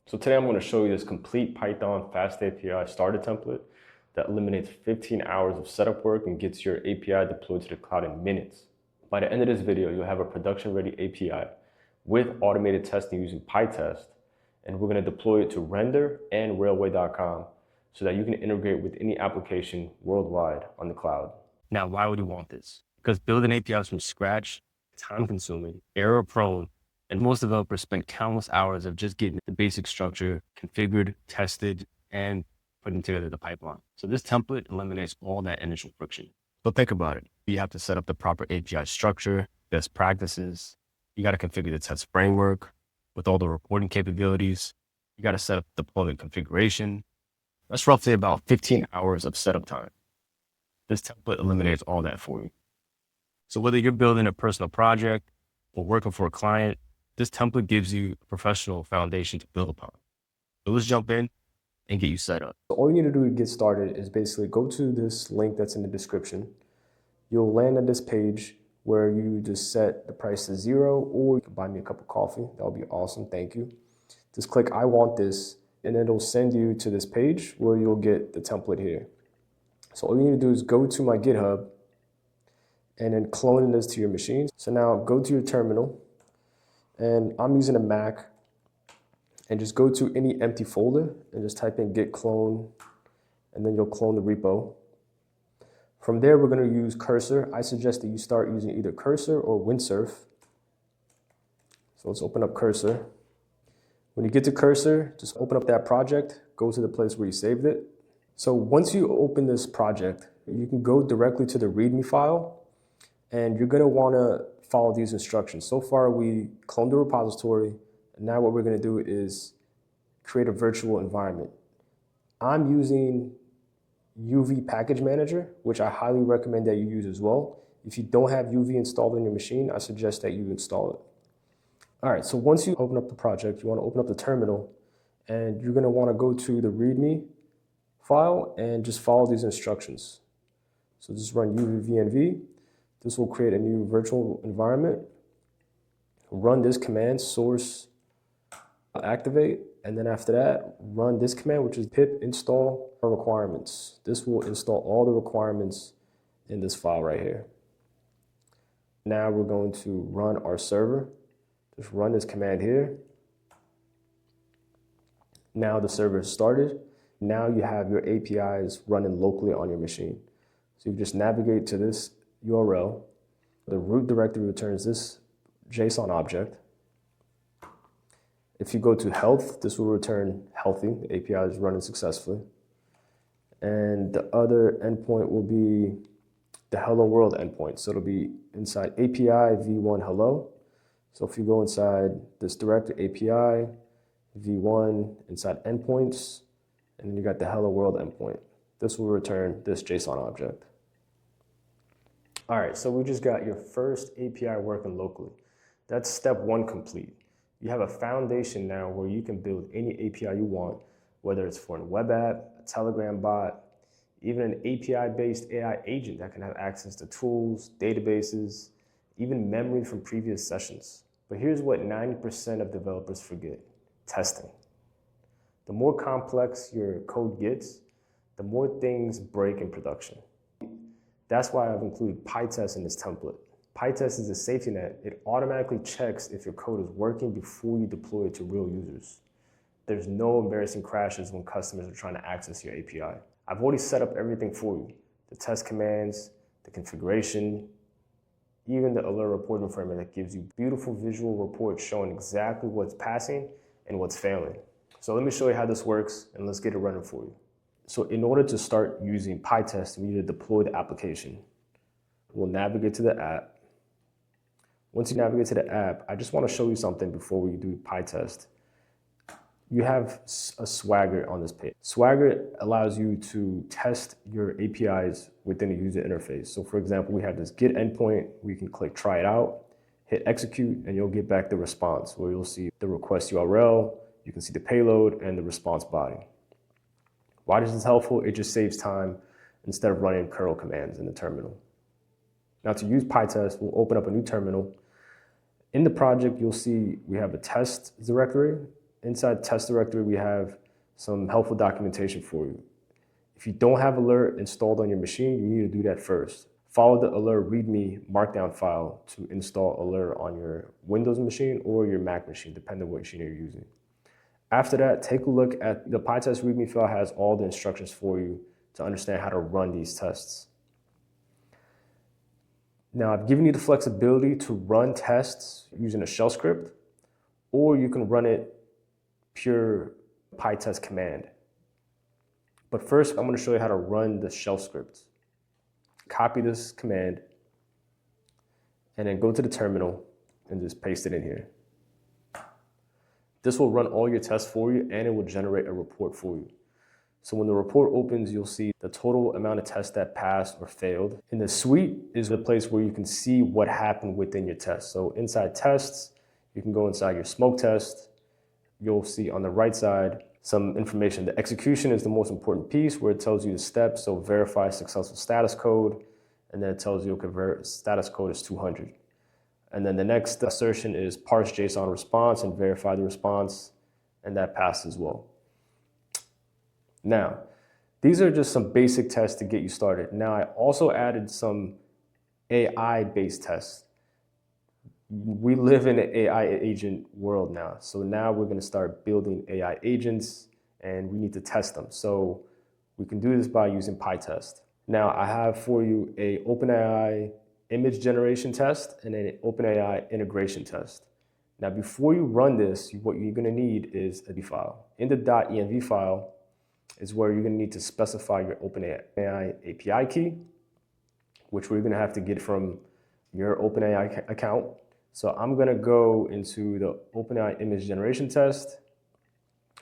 So today I'm going to show you this complete Python FastAPI starter template that eliminates 15 hours of setup work and gets your API deployed to the cloud in minutes. By the end of this video, you'll have a production-ready API with automated testing using PyTest, and we're going to deploy it to Render and Railway.com so that you can integrate with any application worldwide on the cloud. Now, why would you want this? Because building APIs from scratch, time-consuming, error-prone, and most developers spend countless hours of just getting the basic structure configured, tested, and putting together the pipeline. So this template eliminates all that initial friction. So think about it. You have to set up the proper API structure, best practices. You got to configure the test framework with all the reporting capabilities. You got to set up deployment configuration. That's roughly about 15 hours of setup time. This template eliminates all that for you. So whether you're building a personal project or working for a client, this template gives you a professional foundation to build upon. So let's jump in and get you set up. So all you need to do to get started is basically go to this link that's in the description. You'll land on this page where you just set the price to 0, or you can buy me a cup of coffee. That would be awesome. Thank you. Just click I want this, and it'll send you to this page where you'll get the template here. So all you need to do is go to my GitHub and then clone this to your machine. So now go to your terminal, and I'm using a Mac, and just go to any empty folder and just type in git clone, and then you'll clone the repo. From there, we're going to use Cursor. I suggest that you start using either Cursor or Windsurf. So let's open up Cursor. When you get to Cursor, just open up that project, go to the place where you saved it. So once you open this project, you can go directly to the README file, and you're going to want to follow these instructions. So far, we cloned the repository, and now what we're going to do is create a virtual environment. I'm using UV Package Manager, which I highly recommend that you use as well. If you don't have UV installed on your machine, I suggest that you install it. All right, so once you open up the project, you want to open up the terminal, and you're going to want to go to the README file and just follow these instructions. So just run UVVNV. This will create a new virtual environment. Run this command, source activate, and then after that, run this command, which is pip install requirements. This will install all the requirements in this file right here. Now we're going to run our server. Just run this command here. Now the server is started. Now you have your APIs running locally on your machine. So you just navigate to this URL. The root directory returns this JSON object. If you go to health, this will return healthy. The API is running successfully. And the other endpoint will be the hello world endpoint. So it'll be inside API v1 hello. So if you go inside this directory API v1 inside endpoints, and then you got the hello world endpoint. This will return this JSON object. All right, so we just got your first API working locally. That's step 1 complete. You have a foundation now where you can build any API you want, whether it's for a web app, a Telegram bot, even an API-based AI agent that can have access to tools, databases, even memory from previous sessions. But here's what 90% of developers forget: testing. The more complex your code gets, the more things break in production. That's why I've included PyTest in this template. PyTest is a safety net. It automatically checks if your code is working before you deploy it to real users. There's no embarrassing crashes when customers are trying to access your API. I've already set up everything for you: the test commands, the configuration, even the alert reporting framework that gives you beautiful visual reports showing exactly what's passing and what's failing. So let me show you how this works, and let's get it running for you. So in order to start using PyTest, we need to deploy the application. We'll navigate to the app. Once you navigate to the app, I just want to show you something before we do PyTest. You have a Swagger on this page. Swagger allows you to test your APIs within the user interface. So for example, we have this Git endpoint. We can click try it out, hit execute, and you'll get back the response where you'll see the request URL, you can see the payload, and the response body. Why is this helpful? It just saves time instead of running curl commands in the terminal. Now to use PyTest, we'll open up a new terminal. In the project, you'll see we have a test directory, inside test directory, we have some helpful documentation for you. If you don't have Allure installed on your machine, you need to do that first. Follow the Allure README markdown file to install Allure on your Windows machine or your Mac machine, depending on what machine you're using. After that, take a look at the PyTest README file. Has all the instructions for you to understand how to run these tests. Now, I've given you the flexibility to run tests using a shell script, or you can run it pure PyTest command. But first, I'm going to show you how to run the shell script. Copy this command, and then go to the terminal and just paste it in here. This will run all your tests for you, and it will generate a report for you. So when the report opens, you'll see the total amount of tests that passed or failed. And the suite is the place where you can see what happened within your test. So inside tests, you can go inside your smoke test. You'll see on the right side some information. The execution is the most important piece, where it tells you the steps. So verify successful status code, and then it tells you, okay, status code is 200. And then the next assertion is parse JSON response and verify the response, and that passed as well. Now, these are just some basic tests to get you started. Now, I also added some AI-based tests. We live in an AI agent world now. So now we're going to start building AI agents, and we need to test them. So we can do this by using PyTest. Now, I have for you a OpenAI image generation test and an OpenAI integration test. Now, before you run this, what you're going to need is a file. In the .env file is where you're going to need to specify your OpenAI API key, which we're going to have to get from your OpenAI account. So I'm going to go into the OpenAI image generation test.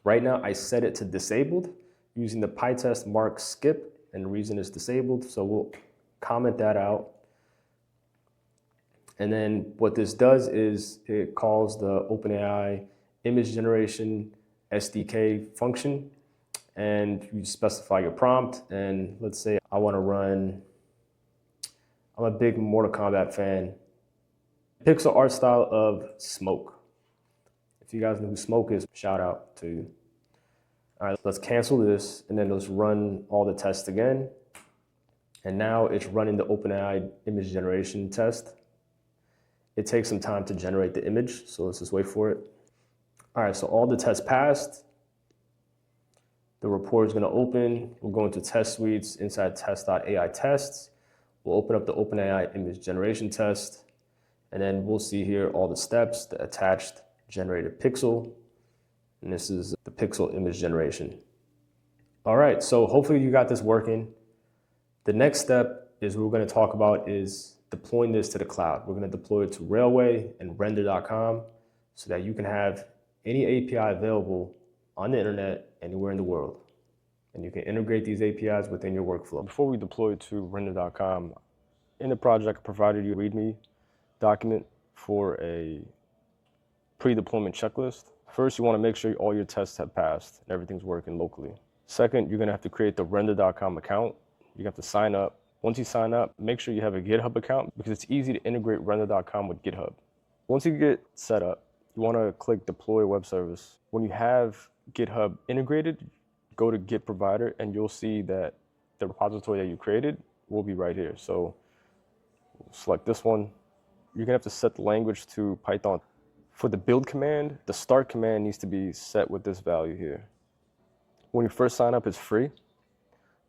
Right now, I set it to disabled using the PyTest mark skip, and the reason it's disabled. So we'll comment that out. And then what this does is it calls the OpenAI image generation SDK function, and you specify your prompt. And let's say I want to run, I'm a big Mortal Kombat fan, pixel art style of Smoke. If you guys know who Smoke is, shout out to you. All right, let's cancel this, and then let's run all the tests again. And now it's running the OpenAI image generation test. It takes some time to generate the image, so let's just wait for it. All right, so all the tests passed. The report is going to open. We'll go into test suites inside test.ai tests. We'll open up the OpenAI image generation test, and then we'll see here all the steps, the attached generated pixel, and this is the pixel image generation. All right, so hopefully you got this working. The next step is what we're going to talk about is deploying this to the cloud. We're going to deploy it to Railway and render.com so that you can have any API available on the internet anywhere in the world. And you can integrate these APIs within your workflow. Before we deploy it to render.com, in the project I provided you a README document for a pre-deployment checklist. First, you want to make sure all your tests have passed and everything's working locally. Second, you're going to have to create the render.com account. You have to sign up. Once you sign up, make sure you have a GitHub account because it's easy to integrate render.com with GitHub. Once you get set up, you want to click Deploy Web Service. When you have GitHub integrated, go to Git Provider, and you'll see that the repository that you created will be right here. So select this one. You're going to have to set the language to Python. For the build command, the start command needs to be set with this value here. When you first sign up, it's free.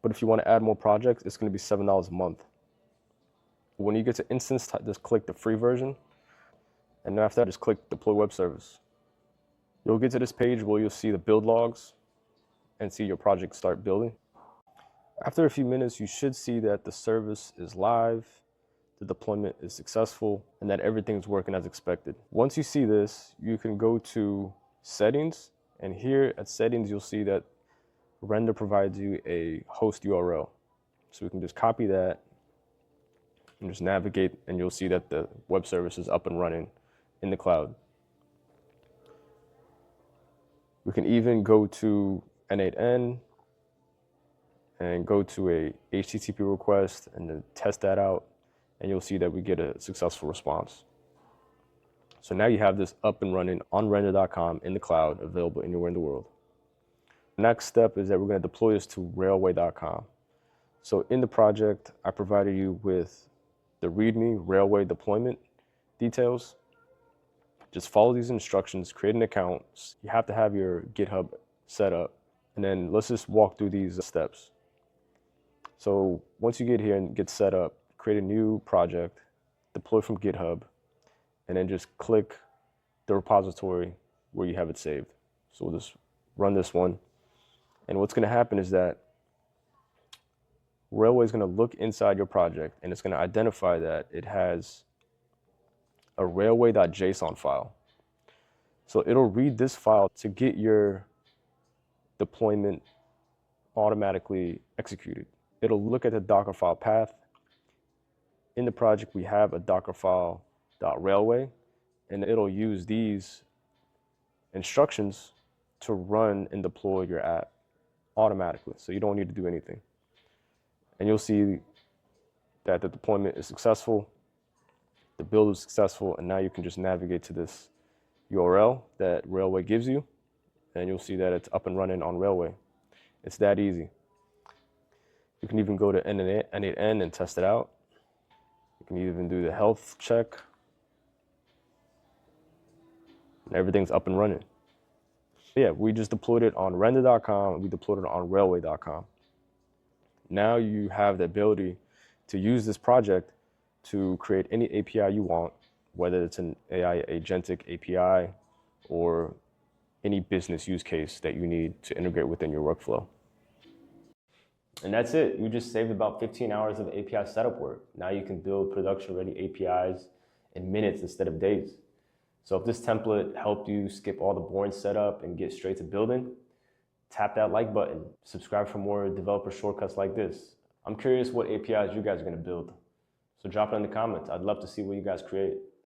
But if you want to add more projects, it's going to be $7 a month. When you get to instance, just click the free version. And then after that, just click Deploy Web Service. You'll get to this page where you'll see the build logs and see your project start building. After a few minutes, you should see that the service is live, the deployment is successful, and that everything's working as expected. Once you see this, you can go to Settings, and here at Settings, you'll see that Render provides you a host URL. So we can just copy that and just navigate, and you'll see that the web service is up and running in the cloud. We can even go to N8N and go to a HTTP request and then test that out, and you'll see that we get a successful response. So now you have this up and running on render.com in the cloud, available anywhere in the world. The next step is that we're going to deploy this to railway.com. So in the project, I provided you with the README railway deployment details. Just follow these instructions, create an account. You have to have your GitHub set up. And then let's just walk through these steps. So once you get here and get set up, create a new project, deploy from GitHub, and then just click the repository where you have it saved. So we'll just run this one. And what's going to happen is that Railway is going to look inside your project, and it's going to identify that it has a railway.json file. So it'll read this file to get your deployment automatically executed. It'll look at the Docker file path. In the project, we have a Docker file.railway, and it'll use these instructions to run and deploy your app automatically. So you don't need to do anything. And you'll see that the deployment is successful, the build is successful, and now you can just navigate to this URL that Railway gives you, and you'll see that it's up and running on Railway. It's that easy. You can even go to N8N and test it out. You can even do the health check, and everything's up and running. Yeah, we just deployed it on render.com, and we deployed it on railway.com. Now you have the ability to use this project to create any API you want, whether it's an AI agentic API or any business use case that you need to integrate within your workflow. And that's it. You just saved about 15 hours of API setup work. Now you can build production-ready APIs in minutes instead of days. So if this template helped you skip all the boring setup and get straight to building, tap that like button. Subscribe for more developer shortcuts like this. I'm curious what APIs you guys are going to build. So drop it in the comments. I'd love to see what you guys create.